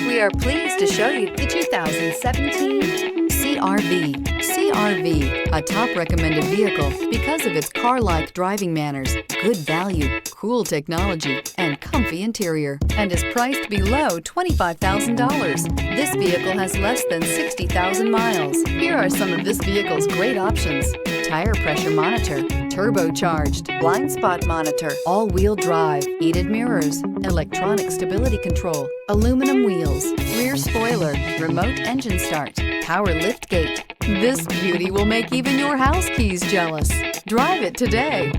We are pleased to show you the 2017 CR-V. CR-V, a top recommended vehicle because of its car-like driving manners, good value, cool technology, and comfy interior, and is priced below $25,000. This vehicle has less than 60,000 miles. Here are some of this vehicle's great options: tire pressure monitor, turbocharged, blind spot monitor, all-wheel drive, heated mirrors, electronic stability control, aluminum wheels, rear spoiler, remote engine start, power liftgate. This beauty will make even your house keys jealous. Drive it today.